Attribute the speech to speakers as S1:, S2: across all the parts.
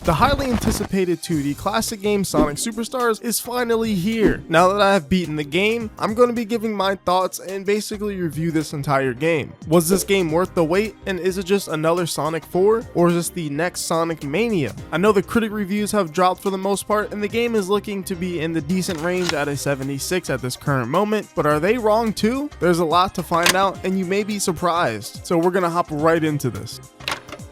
S1: The highly anticipated 2D classic game Sonic Superstars is finally here. Now that I have beaten the game, I'm going to be giving my thoughts and basically review this entire game. Was this game worth the wait, and is it just another Sonic 4, or is this the next Sonic Mania? I know the critic reviews have dropped for the most part, and the game is looking to be in the decent range at a 76 at this current moment, but are they wrong too? There's a lot to find out, and you may be surprised, so we're going to hop right into this.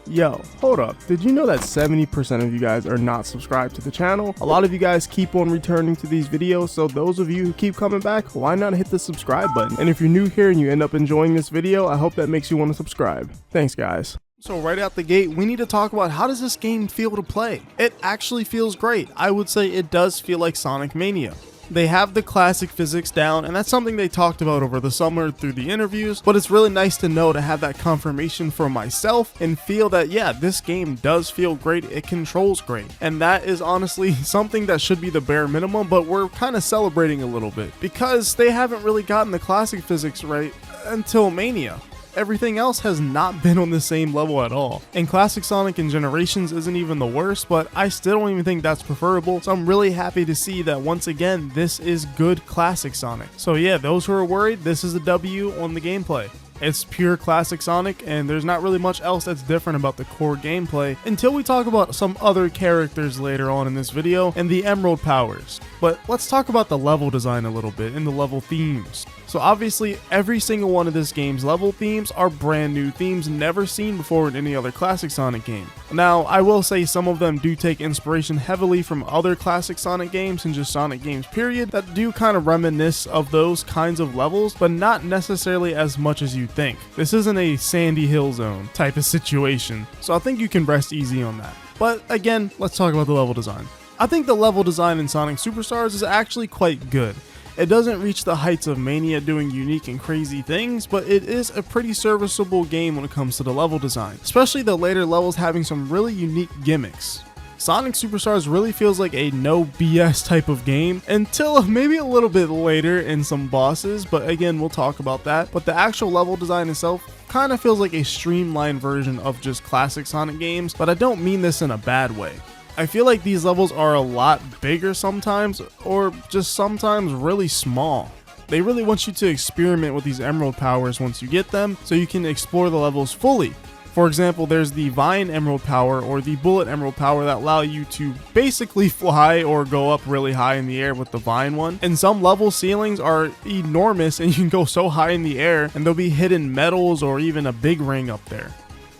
S1: Yo, hold up, did you know that 70% of you guys are not subscribed to the channel? A lot of you guys keep on returning to these videos, so those of you who keep coming back, why not hit the subscribe button? And if you're new here and you end up enjoying this video, I hope that makes you want to subscribe. Thanks guys. So right out the gate, we need to talk about how does this game feel to play? It actually feels great. I would say it does feel like Sonic Mania. They have the classic physics down, and that's something they talked about over the summer through the interviews, but it's really nice to know to have that confirmation for myself and feel that, yeah, this game does feel great, it controls great. And that is honestly something that should be the bare minimum, but we're kind of celebrating a little bit because they haven't really gotten the classic physics right until Mania. Everything else has not been on the same level at all. And Classic Sonic in Generations isn't even the worst, but I still don't even think that's preferable, so I'm really happy to see that once again, this is good Classic Sonic. So yeah, those who are worried, this is a W on the gameplay. It's pure classic Sonic, and there's not really much else that's different about the core gameplay until we talk about some other characters later on in this video and the Emerald powers. But let's talk about the level design a little bit and the level themes. So obviously every single one of this game's level themes are brand new themes never seen before in any other classic Sonic game. Now I will say some of them do take inspiration heavily from other classic Sonic games and just Sonic games period that do kind of reminisce of those kinds of levels, but not necessarily as much as you think. This isn't a Sandy Hill Zone type of situation, so I think you can rest easy on that. But again, let's talk about the level design. I think the level design in Sonic Superstars is actually quite good. It doesn't reach the heights of Mania doing unique and crazy things, but it is a pretty serviceable game when it comes to the level design, especially the later levels having some really unique gimmicks. Sonic Superstars really feels like a no BS type of game until maybe a little bit later in some bosses, but again, we'll talk about that. But the actual level design itself kind of feels like a streamlined version of just classic Sonic games, but I don't mean this in a bad way. I feel like these levels are a lot bigger sometimes, or just sometimes really small. They really want you to experiment with these Emerald powers once you get them, so you can explore the levels fully. For example, there's the Vine Emerald power or the Bullet Emerald power that allow you to basically fly or go up really high in the air with the Vine one. And some level ceilings are enormous and you can go so high in the air and there'll be hidden metals or even a big ring up there.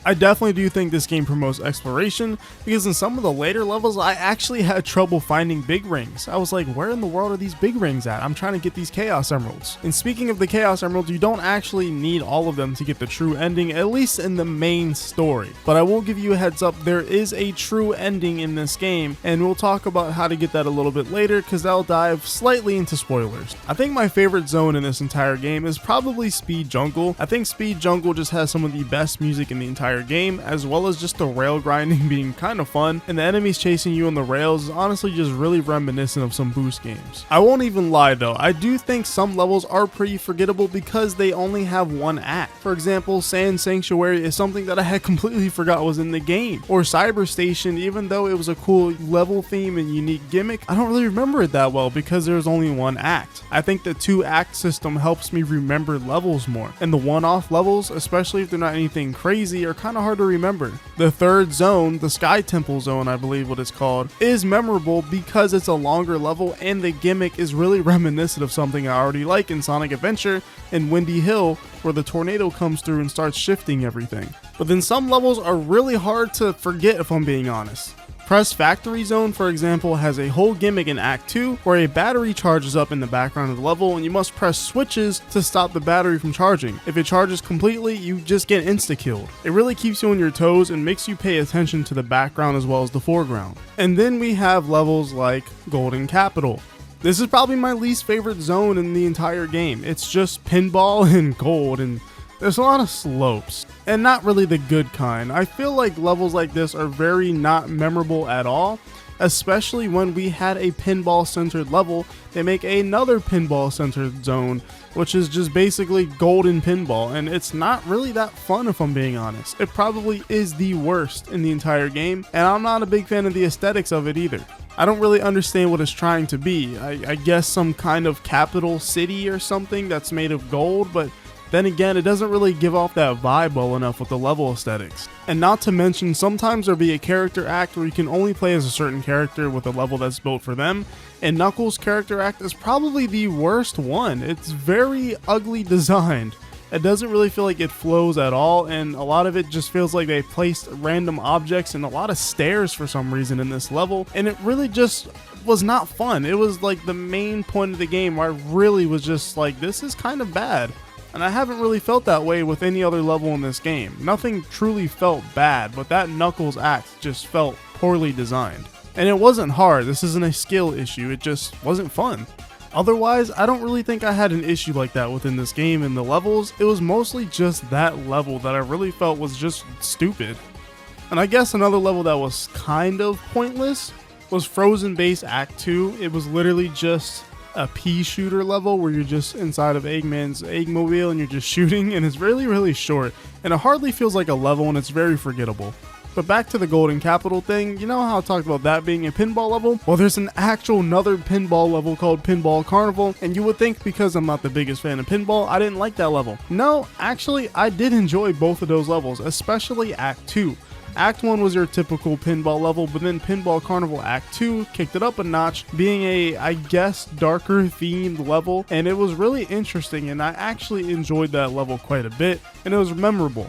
S1: I definitely do think this game promotes exploration because in some of the later levels I actually had trouble finding big rings. I was like, where in the world are these big rings at? I'm trying to get these Chaos Emeralds. And speaking of the Chaos Emeralds, you don't actually need all of them to get the true ending, at least in the main story. But I will give you a heads up, there is a true ending in this game, and we'll talk about how to get that a little bit later because that'll dive slightly into spoilers. I think my favorite zone in this entire game is probably Speed Jungle. I think Speed Jungle just has some of the best music in the entire game, as well as just the rail grinding being kind of fun, and the enemies chasing you on the rails is honestly just really reminiscent of some Boost games. I won't even lie though, I do think some levels are pretty forgettable because they only have one act. For example, Sand Sanctuary is something that I had completely forgot was in the game, or Cyber Station, even though it was a cool level theme and unique gimmick, I don't really remember it that well because there's only one act. I think the 2-act system helps me remember levels more, and the one-off levels, especially if they're not anything crazy, are kind of hard to remember. The third zone, the Sky Temple Zone I believe what it's called, is memorable because it's a longer level and the gimmick is really reminiscent of something I already like in Sonic Adventure and Windy Hill, where the tornado comes through and starts shifting everything. But then some levels are really hard to forget if I'm being honest. Press Factory Zone, for example, has a whole gimmick in Act 2 where a battery charges up in the background of the level and you must press switches to stop the battery from charging. If it charges completely, you just get insta-killed. It really keeps you on your toes and makes you pay attention to the background as well as the foreground. And then we have levels like Golden Capital. This is probably my least favorite zone in the entire game. It's just pinball and gold, and there's a lot of slopes, and not really the good kind. I feel like levels like this are very not memorable at all, especially when we had a pinball centered level. They make another pinball centered zone, which is just basically golden pinball, and it's not really that fun if I'm being honest. It probably is the worst in the entire game, and I'm not a big fan of the aesthetics of it either. I don't really understand what it's trying to be. I guess some kind of capital city or something that's made of gold, but then again, it doesn't really give off that vibe well enough with the level aesthetics. And not to mention, sometimes there'll be a character act where you can only play as a certain character with a level that's built for them, and Knuckles' character act is probably the worst one. It's very ugly designed. It doesn't really feel like it flows at all, and a lot of it just feels like they placed random objects and a lot of stairs for some reason in this level, and it really just was not fun. It was like the main point of the game where I really was just like, this is kind of bad. And I haven't really felt that way with any other level in this game. Nothing truly felt bad, but that Knuckles act just felt poorly designed. And it wasn't hard, this isn't a skill issue, it just wasn't fun. Otherwise, I don't really think I had an issue like that within this game in the levels. It was mostly just that level that I really felt was just stupid. And I guess another level that was kind of pointless was Frozen Base Act 2. It was literally just a pea shooter level where you're just inside of Eggman's Eggmobile and you're just shooting, and it's really short, and it hardly feels like a level, and it's very forgettable. But back to the Golden Capital thing, you know how I talked about that being a pinball level? Well, there's an actual another pinball level called Pinball Carnival, and you would think because I'm not the biggest fan of pinball, I didn't like that level. No, actually, I did enjoy both of those levels, especially Act 2. Act 1 was your typical pinball level, but then Pinball Carnival Act 2 kicked it up a notch, being a, I guess, darker themed level, and it was really interesting, and I actually enjoyed that level quite a bit, and it was memorable.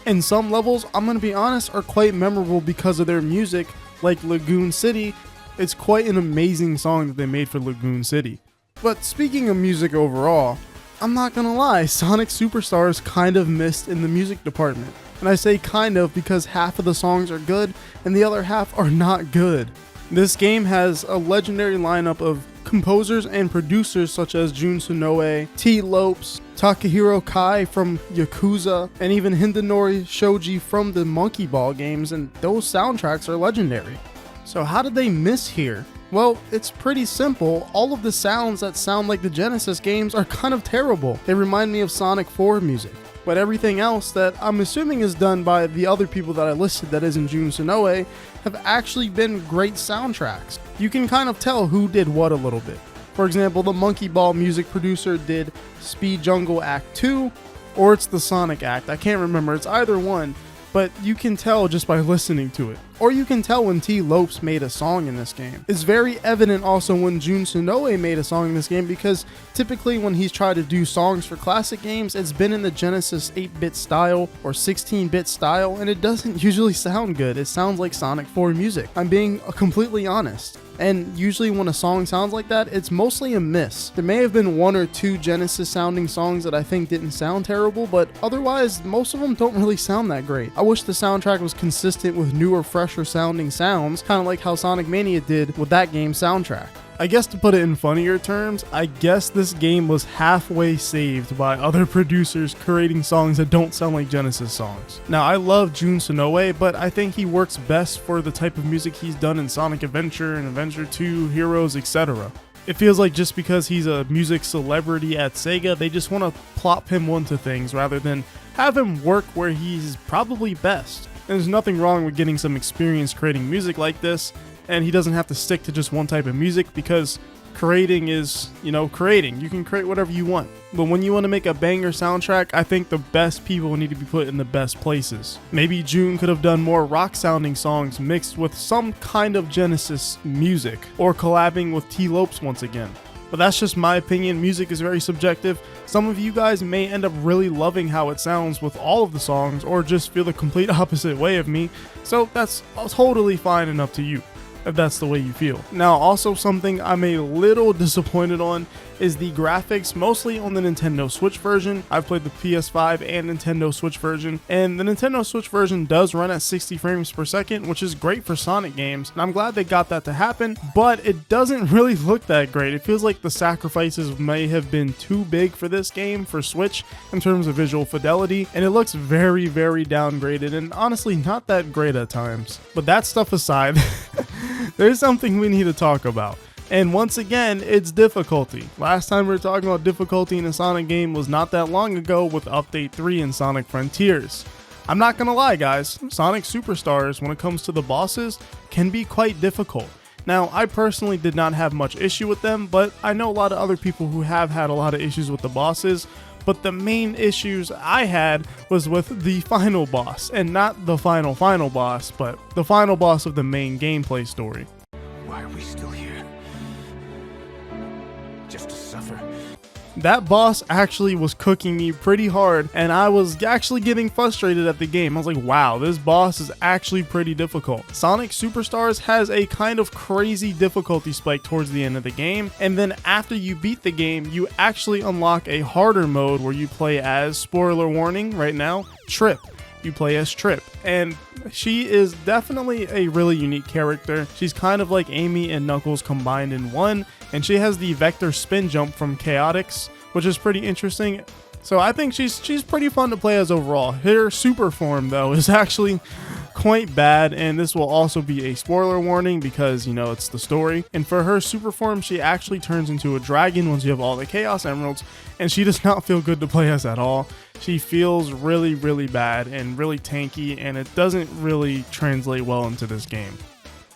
S1: And some levels, I'm gonna be honest, are quite memorable because of their music, like Lagoon City. It's quite an amazing song that they made for Lagoon City. But speaking of music overall, I'm not gonna lie, Sonic Superstars kind of missed in the music department. And I say kind of because half of the songs are good and the other half are not good. This game has a legendary lineup of composers and producers such as Jun Sonoe, T. Lopes, Takahiro Kai from Yakuza, and even Hindenori Shoji from the Monkey Ball games, and those soundtracks are legendary. So how did they miss here? Well, it's pretty simple. All of the sounds that sound like the Genesis games are kind of terrible. They remind me of Sonic 4 music. But everything else that I'm assuming is done by the other people that I listed that isn't Jun Sonoe have actually been great soundtracks. You can kind of tell who did what a little bit. For example, the Monkey Ball music producer did Speed Jungle Act 2, or it's the Sonic Act. I can't remember, it's either one, but you can tell just by listening to it. Or you can tell when T. Lopes made a song in this game. It's very evident also when Jun Sonoe made a song in this game, because typically when he's tried to do songs for classic games, it's been in the Genesis 8-bit style or 16-bit style, and it doesn't usually sound good. It sounds like Sonic 4 music. I'm being completely honest. And usually when a song sounds like that, it's mostly a miss. There may have been one or two Genesis sounding songs that I think didn't sound terrible, but otherwise most of them don't really sound that great. I wish the soundtrack was consistent with newer, fresher sounding sounds, kind of like how Sonic Mania did with that game's soundtrack. I guess to put it in funnier terms, I guess this game was halfway saved by other producers creating songs that don't sound like Genesis songs. Now, I love Jun Sonoe, but I think he works best for the type of music he's done in Sonic Adventure and Adventure 2, Heroes, etc. It feels like just because he's a music celebrity at Sega, they just want to plop him onto things rather than have him work where he's probably best. And there's nothing wrong with getting some experience creating music like this, and he doesn't have to stick to just one type of music, because creating is, creating. You can create whatever you want. But when you want to make a banger soundtrack, I think the best people need to be put in the best places. Maybe Jun could have done more rock sounding songs mixed with some kind of Genesis music, or collabing with T. Lopes once again. But that's just my opinion. Music is very subjective. Some of you guys may end up really loving how it sounds with all of the songs, or just feel the complete opposite way of me. So that's totally fine and up to you, if that's the way you feel. Now, also something I'm a little disappointed on is the graphics, mostly on the Nintendo Switch version. I've played the PS5 and Nintendo Switch version, and the Nintendo Switch version does run at 60 frames per second, which is great for Sonic games, and I'm glad they got that to happen, but it doesn't really look that great. It feels like the sacrifices may have been too big for this game for Switch in terms of visual fidelity, and it looks very, very downgraded, and honestly not that great at times. But that stuff aside, there's something we need to talk about. And once again, it's difficulty. Last time we were talking about difficulty in a Sonic game was not that long ago with Update 3 in Sonic Frontiers. I'm not gonna lie guys, Sonic Superstars, when it comes to the bosses, can be quite difficult. Now, I personally did not have much issue with them, but I know a lot of other people who have had a lot of issues with the bosses, but the main issues I had was with the final boss, and not the final boss, but the final boss of the main gameplay story.
S2: Why are we still here? Just to suffer?
S1: That boss actually was cooking me pretty hard, and I was actually getting frustrated at the game. I was like, wow, this boss is actually pretty difficult. Sonic Superstars has a kind of crazy difficulty spike towards the end of the game, and then after you beat the game, you actually unlock a harder mode where you play as, spoiler warning right now, Trip. You play as Trip, and she is definitely a really unique character. She's kind of like Amy and Knuckles combined in one, and she has the vector spin jump from Chaotix, which is pretty interesting. So I think she's pretty fun to play as overall. Her super form though is actually quite bad, and this will also be a spoiler warning because, you know, it's the story. And for her super form, she actually turns into a dragon once you have all the Chaos Emeralds, and she does not feel good to play as at all. She feels really bad and really tanky, and it doesn't really translate well into this game.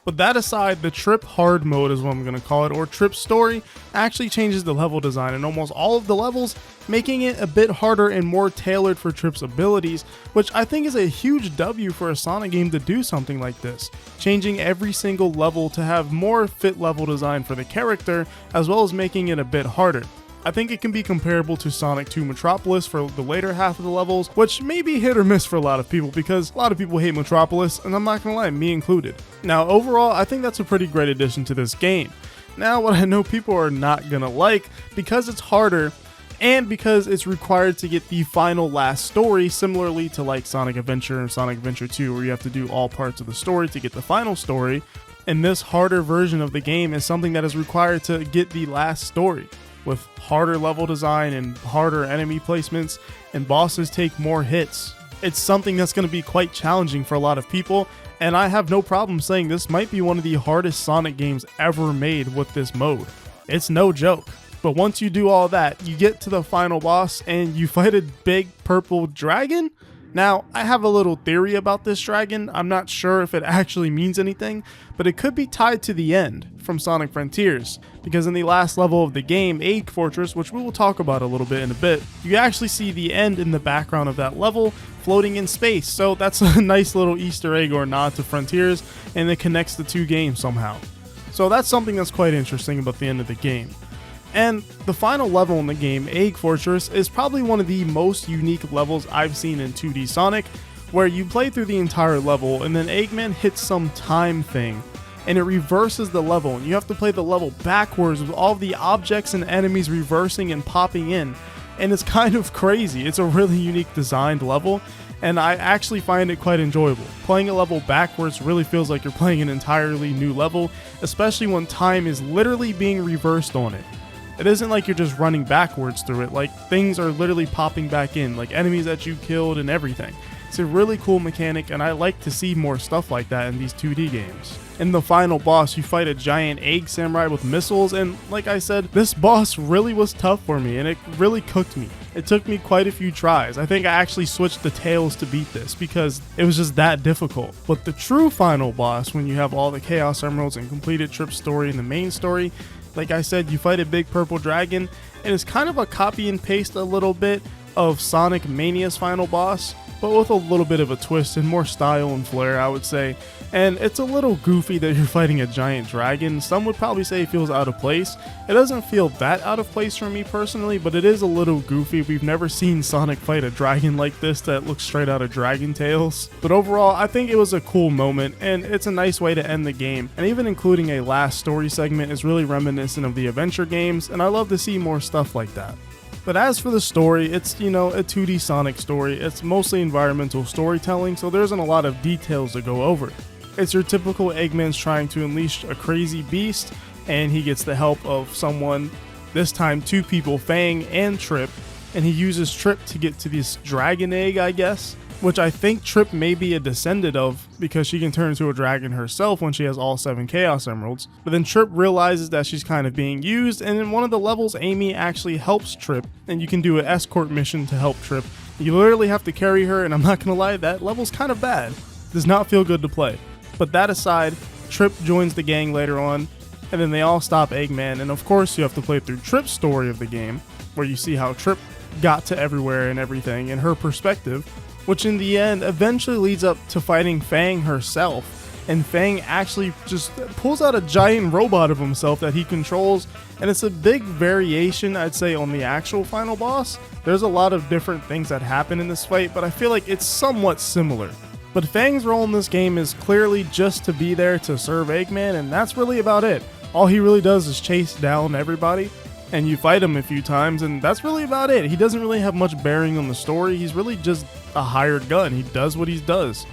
S1: But that aside, the Trip Hard mode is what I'm going to call it, or Trip Story, actually changes the level design in almost all of the levels, making it a bit harder and more tailored for Trip's abilities, which I think is a huge W for a Sonic game to do something like this, changing every single level to have more fit level design for the character, as well as making it a bit harder. I think it can be comparable to Sonic 2 Metropolis for the later half of the levels, which may be hit or miss for a lot of people because a lot of people hate Metropolis, and I'm not gonna lie, me included. Now overall, I think that's a pretty great addition to this game. Now what I know people are not gonna like, because it's harder, and because it's required to get the final last story, similarly to like Sonic Adventure and Sonic Adventure 2, where you have to do all parts of the story to get the final story, and this harder version of the game is something that is required to get the last story, with harder level design and harder enemy placements, and bosses take more hits. It's something that's going to be quite challenging for a lot of people, and I have no problem saying this might be one of the hardest Sonic games ever made with this mode. It's no joke. But once you do all that, you get to the final boss and you fight a big purple dragon? Now, I have a little theory about this dragon. I'm not sure if it actually means anything, but it could be tied to the end from Sonic Frontiers, because in the last level of the game, AnimePortraits, which we will talk about a little bit in a bit, you actually see the end in the background of that level floating in space, so that's a nice little Easter egg or nod to Frontiers, and it connects the two games somehow. So that's something that's quite interesting about the end of the game. And the final level in the game, AnimePortraits, is probably one of the most unique levels I've seen in 2D Sonic, where you play through the entire level and then Eggman hits some time thing and it reverses the level, and you have to play the level backwards with all the objects and enemies reversing and popping in, and it's kind of crazy. It's a really unique designed level, and I actually find it quite enjoyable. Playing a level backwards really feels like you're playing an entirely new level, especially when time is literally being reversed on it. It isn't like you're just running backwards through it, like things are literally popping back in, like enemies that you killed and everything. It's a really cool mechanic, and I like to see more stuff like that in these 2D games. In the final boss, you fight a giant egg samurai with missiles, and like I said, this boss really was tough for me, and it really cooked me. It took me quite a few tries. I think I actually switched the tails to beat this because it was just that difficult. But the true final boss, when you have all the Chaos Emeralds and completed Trip's story and the main story, like I said, you fight a big purple dragon, and it's kind of a copy and paste a little bit of Sonic Mania's final boss, but with a little bit of a twist and more style and flair, I would say. And it's a little goofy that you're fighting a giant dragon. Some would probably say it feels out of place. It doesn't feel that out of place for me personally, but it is a little goofy. We've never seen Sonic fight a dragon like this that looks straight out of Dragon Tales. But overall, I think it was a cool moment, and it's a nice way to end the game. And even including a last story segment is really reminiscent of the adventure games, and I love to see more stuff like that. But as for the story, it's, you know, a 2D Sonic story. It's mostly environmental storytelling, so there isn't a lot of details to go over. It's your typical Eggman's trying to unleash a crazy beast, and he gets the help of someone, this time two people, Fang and Trip, and he uses Trip to get to this dragon egg, I guess. which I think Trip may be a descendant of because she can turn into a dragon herself when she has all 7 Chaos Emeralds. But then Trip realizes that she's kind of being used, and in one of the levels Amy actually helps Trip, and you can do an escort mission to help Trip. You literally have to carry her, and I'm not gonna lie, that level's kind of bad. Does not feel good to play. But that aside, Trip joins the gang later on, and then they all stop Eggman, and of course you have to play through Trip's story of the game, where you see how Trip got to everywhere and everything in her perspective, which in the end eventually leads up to fighting Fang herself. And Fang actually just pulls out a giant robot of himself that he controls, and it's a big variation, I'd say, on the actual final boss. There's a lot of different things that happen in this fight, but I feel like it's somewhat similar. But Fang's role in this game is clearly just to be there to serve Eggman, and that's really about it. All he really does is chase down everybody, and you fight him a few times, and that's really about it. He doesn't really have much bearing on the story. He's really just a hired gun. He does what he does.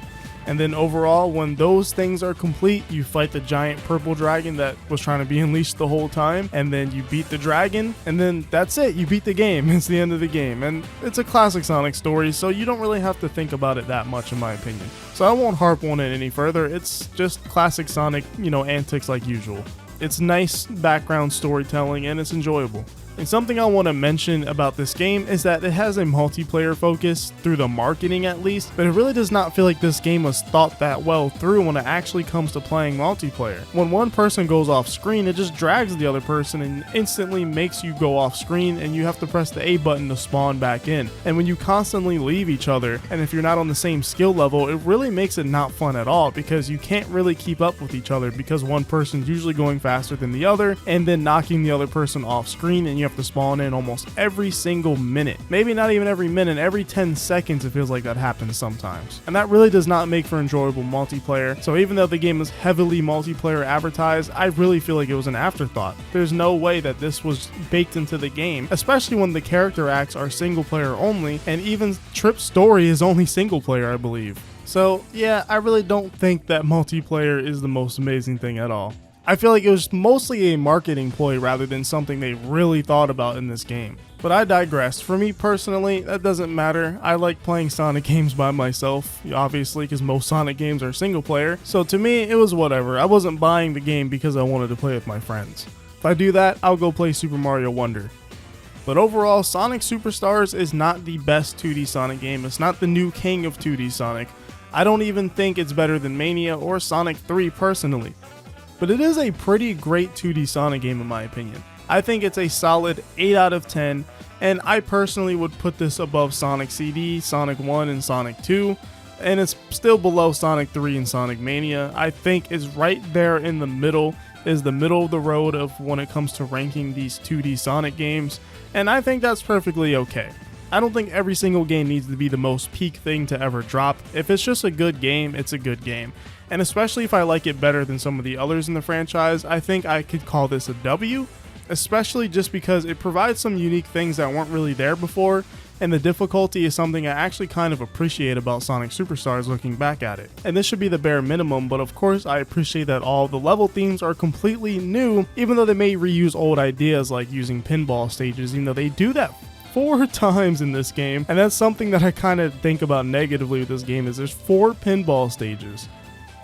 S1: And then overall, when those things are complete, you fight the giant purple dragon that was trying to be unleashed the whole time, and then you beat the dragon, and then that's it. You beat the game. It's the end of the game. And it's a classic Sonic story, so you don't really have to think about it that much, in my opinion. So I won't harp on it any further. It's just classic Sonic, antics like usual. It's nice background storytelling, and it's enjoyable. And something I want to mention about this game is that it has a multiplayer focus through the marketing at least, but it really does not feel like this game was thought that well through when it actually comes to playing multiplayer. When one person goes off screen, it just drags the other person and instantly makes you go off screen, and you have to press the A button to spawn back in. And when you constantly leave each other, and if you're not on the same skill level, it really makes it not fun at all, because you can't really keep up with each other because one person's usually going faster than the other and then knocking the other person off screen, and you have to spawn in almost every single minute. Maybe not even every minute, every 10 seconds it feels like that happens sometimes. And that really does not make for enjoyable multiplayer. So even though the game is heavily multiplayer advertised, I really feel like it was an afterthought. There's no way that this was baked into the game, especially when the character acts are single player only, and even Trip's story is only single player, I believe. So yeah, I really don't think that multiplayer is the most amazing thing at all. I feel like it was mostly a marketing ploy rather than something they really thought about in this game. But I digress. For me personally, that doesn't matter. I like playing Sonic games by myself, obviously, because most Sonic games are single player. So to me, it was whatever. I wasn't buying the game because I wanted to play with my friends. If I do that, I'll go play Super Mario Wonder. But overall, Sonic Superstars is not the best 2D Sonic game. It's not the new king of 2D Sonic. I don't even think it's better than Mania or Sonic 3 personally. But it is a pretty great 2D Sonic game in my opinion. I think it's a solid 8 out of 10, and I personally would put this above Sonic CD, Sonic 1, and Sonic 2, and it's still below Sonic 3 and Sonic Mania. I think is right there in the middle, is the middle of the road of when it comes to ranking these 2D Sonic games, and I think that's perfectly okay. I don't think every single game needs to be the most peak thing to ever drop. If it's just a good game, it's a good game. And especially if I like it better than some of the others in the franchise, I think I could call this a W, especially just because it provides some unique things that weren't really there before, and the difficulty is something I actually kind of appreciate about Sonic Superstars looking back at it. And this should be the bare minimum, but of course I appreciate that all the level themes are completely new, even though they may reuse old ideas like using pinball stages, even though they do that 4 times in this game, and that's something that I kind of think about negatively with this game, is there's 4 pinball stages.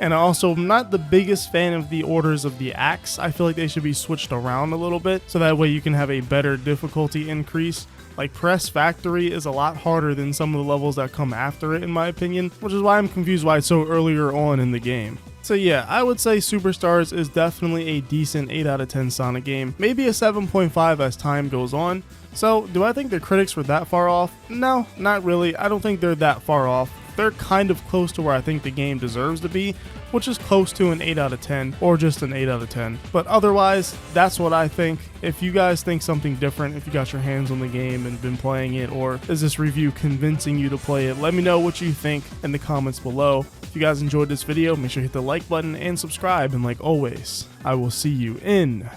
S1: And I also am not the biggest fan of the orders of the acts. I feel like they should be switched around a little bit, so that way you can have a better difficulty increase. Like Press Factory is a lot harder than some of the levels that come after it in my opinion, which is why I'm confused why it's so earlier on in the game. So yeah, I would say Superstars is definitely a decent 8 out of 10 Sonic game, maybe a 7.5 as time goes on. So do I think the critics were that far off? No, not really. I don't think they're that far off. They're kind of close to where I think the game deserves to be, which is close to an 8 out of 10 or just an 8 out of 10. But otherwise, that's what I think. If you guys think something different, if you got your hands on the game and been playing it, or is this review convincing you to play it, let me know what you think in the comments below. If you guys enjoyed this video, make sure to hit the like button and subscribe, and like always, I will see you in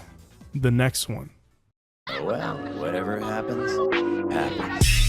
S1: the next one.
S3: Well, whatever happens, happens.